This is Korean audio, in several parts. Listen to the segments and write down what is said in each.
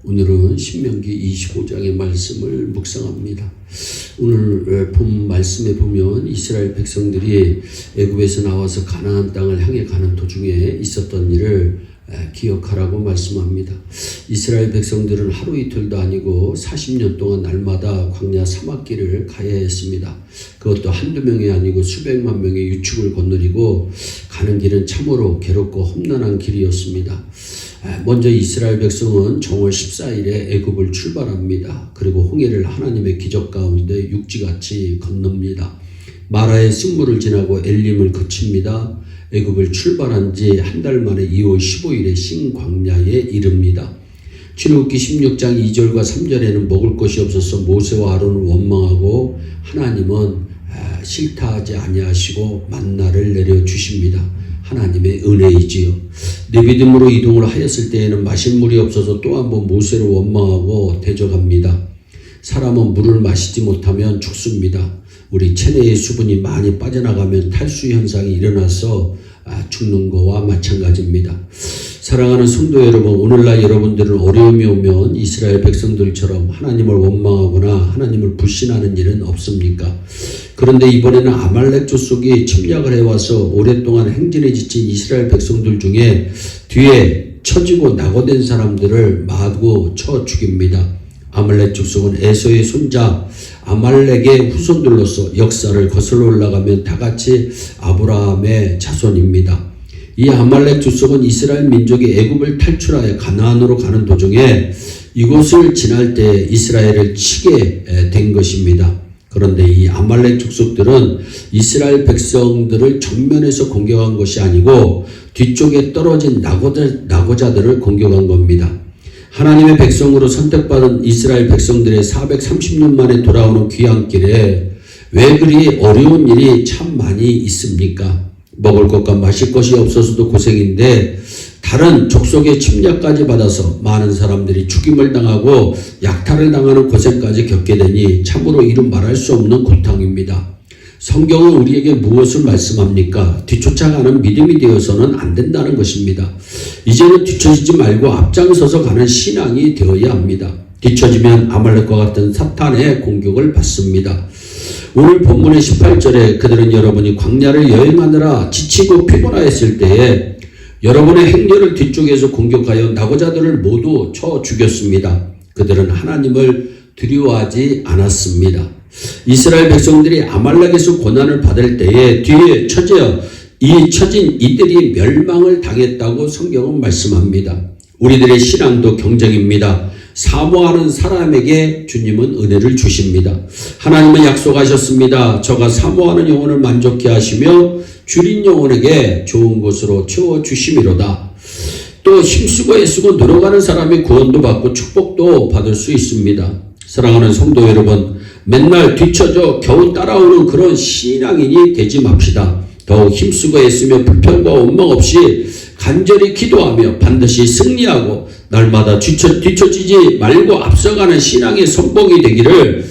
오늘은 신명기 25장의 말씀을 묵상합니다. 오늘 본 말씀에 보면 이스라엘 백성들이 애굽에서 나와서 가나안 땅을 향해 가는 도중에 있었던 일을 기억하라고 말씀합니다. 이스라엘 백성들은 하루 이틀도 아니고 40년 동안 날마다 광야 사막길을 가야 했습니다. 그것도 한두 명이 아니고 수백만 명의 유축을 거느리고 가는 길은 참으로 괴롭고 험난한 길이었습니다. 먼저 이스라엘 백성은 정월 14일에 애굽을 출발합니다. 그리고 홍해를 하나님의 기적 가운데 육지같이 건넙니다. 마라의 쓴물을 지나고 엘림을 거칩니다. 애굽을 출발한 지 한 달 만에 2월 15일에 신광야에 이릅니다. 출애굽기 16장 2절과 3절에는 먹을 것이 없어서 모세와 아론을 원망하고 하나님은 싫다 하지 아니하시고 만나를 내려주십니다. 하나님의 은혜이지요. 느비딤으로 이동을 하였을 때에는 마실 물이 없어서 또 한 번 모세를 원망하고 대적합니다. 사람은 물을 마시지 못하면 죽습니다. 우리 체내의 수분이 많이 빠져나가면 탈수 현상이 일어나서 죽는 거와 마찬가지입니다. 사랑하는 성도 여러분, 오늘날 여러분들은 어려움이 오면 이스라엘 백성들처럼 하나님을 원망하거나 하나님을 불신하는 일은 없습니까? 그런데 이번에는 아말렉 족속이 침략을 해와서 오랫동안 행진에 지친 이스라엘 백성들 중에 뒤에 처지고 낙오된 사람들을 마구 쳐 죽입니다. 아말렉 족속은 에서의 손자 아말렉의 후손들로서 역사를 거슬러 올라가면 다같이 아브라함의 자손입니다. 이 아말렉 족속은 이스라엘 민족이 애굽을 탈출하여 가나안으로 가는 도중에 이곳을 지날 때 이스라엘을 치게 된 것입니다. 그런데 이 아말렉 족속들은 이스라엘 백성들을 정면에서 공격한 것이 아니고 뒤쪽에 떨어진 낙오자들을 공격한 겁니다. 하나님의 백성으로 선택받은 이스라엘 백성들의 430년 만에 돌아오는 귀향길에 왜 그리 어려운 일이 참 많이 있습니까? 먹을 것과 마실 것이 없어서도 고생인데 다른 족속의 침략까지 받아서 많은 사람들이 죽임을 당하고 약탈을 당하는 고생까지 겪게 되니 참으로 이루 말할 수 없는 고통입니다. 성경은 우리에게 무엇을 말씀합니까? 뒤쫓아가는 믿음이 되어서는 안 된다는 것입니다. 이제는 뒤처지지 말고 앞장서서 가는 신앙이 되어야 합니다. 뒤처지면 아말렉과 같은 사탄의 공격을 받습니다. 오늘 본문의 18절에 그들은 여러분이 광야를 여행하느라 지치고 피곤하였을 때에 여러분의 행렬을 뒤쪽에서 공격하여 낙오자들을 모두 쳐 죽였습니다. 그들은 하나님을 두려워하지 않았습니다. 이스라엘 백성들이 아말렉에서 고난을 받을 때에 뒤에 처진 이들이 멸망을 당했다고 성경은 말씀합니다. 우리들의 신앙도 경쟁입니다. 사모하는 사람에게 주님은 은혜를 주십니다. 하나님은 약속하셨습니다. 저가 사모하는 영혼을 만족케 하시며 줄인 영혼에게 좋은 것으로 채워주심이로다. 또 힘쓰고 애쓰고 노력하는 사람이 구원도 받고 축복도 받을 수 있습니다. 사랑하는 성도 여러분, 맨날 뒤처져 겨우 따라오는 그런 신앙인이 되지 맙시다. 더욱 힘쓰고 애쓰며 불평과 원망 없이 간절히 기도하며 반드시 승리하고 날마다 뒤처지지 말고 앞서가는 신앙의 선봉이 되기를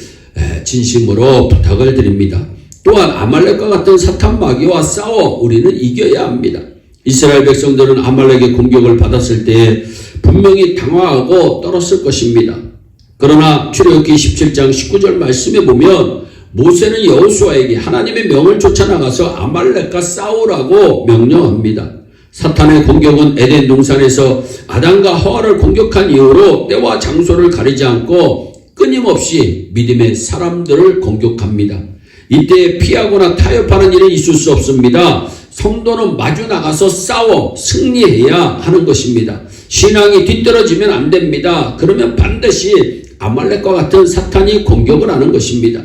진심으로 부탁을 드립니다. 또한 아말렉과 같은 사탄 마귀와 싸워 우리는 이겨야 합니다. 이스라엘 백성들은 아말렉의 공격을 받았을 때에 분명히 당황하고 떨었을 것입니다. 그러나 출애굽기 17장 19절 말씀에 보면 모세는 여호수아에게 하나님의 명을 쫓아나가서 아말렉과 싸우라고 명령합니다. 사탄의 공격은 에덴 동산에서 아담과 하와를 공격한 이후로 때와 장소를 가리지 않고 끊임없이 믿음의 사람들을 공격합니다. 이때 피하거나 타협하는 일은 있을 수 없습니다. 성도는 마주 나가서 싸워 승리해야 하는 것입니다. 신앙이 뒤떨어지면 안 됩니다. 그러면 반드시 아말렉과 같은 사탄이 공격을 하는 것입니다.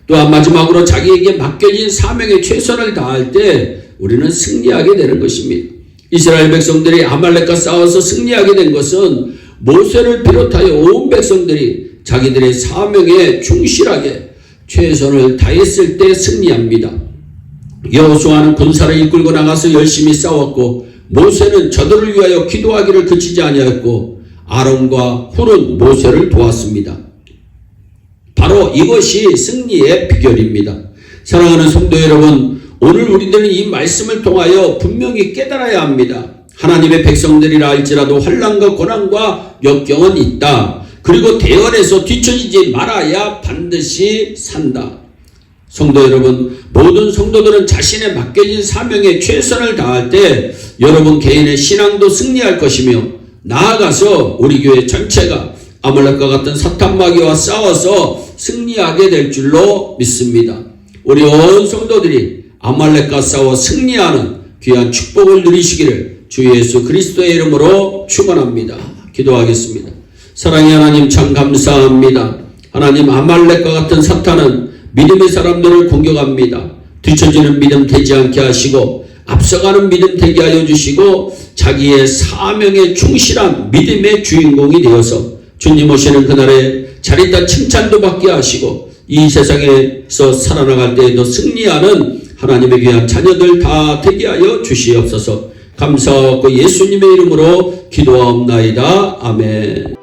또한 마지막으로 자기에게 맡겨진 사명에 최선을 다할 때 우리는 승리하게 되는 것입니다. 이스라엘 백성들이 아말렉과 싸워서 승리하게 된 것은 모세를 비롯하여 온 백성들이 자기들의 사명에 충실하게 최선을 다했을 때 승리합니다. 여호수아는 군사를 이끌고 나가서 열심히 싸웠고 모세는 저들을 위하여 기도하기를 그치지 아니하였고 아론과 훌은 모세를 도왔습니다. 바로 이것이 승리의 비결입니다. 사랑하는 성도 여러분, 오늘 우리들은 이 말씀을 통하여 분명히 깨달아야 합니다. 하나님의 백성들이라 할지라도 환난과 고난과 역경은 있다. 그리고 대열에서 뒤처지지 말아야 반드시 산다. 성도 여러분, 모든 성도들은 자신의 맡겨진 사명에 최선을 다할 때 여러분 개인의 신앙도 승리할 것이며, 나아가서 우리 교회 전체가 아말렉과 같은 사탄 마귀와 싸워서 승리하게 될 줄로 믿습니다. 우리 온 성도들이 아말렉과 싸워 승리하는 귀한 축복을 누리시기를 주 예수 그리스도의 이름으로 축원합니다. 기도하겠습니다. 사랑의 하나님, 참 감사합니다. 하나님, 아말렉과 같은 사탄은 믿음의 사람들을 공격합니다. 뒤처지는 믿음 되지 않게 하시고 앞서가는 믿음 되게 하여 주시고 자기의 사명에 충실한 믿음의 주인공이 되어서 주님 오시는 그날에 자리다 칭찬도 받게 하시고 이 세상에서 살아나갈 때에도 승리하는 하나님의 귀한 자녀들 다 되게 하여 주시옵소서. 감사하고 예수님의 이름으로 기도하옵나이다. 아멘.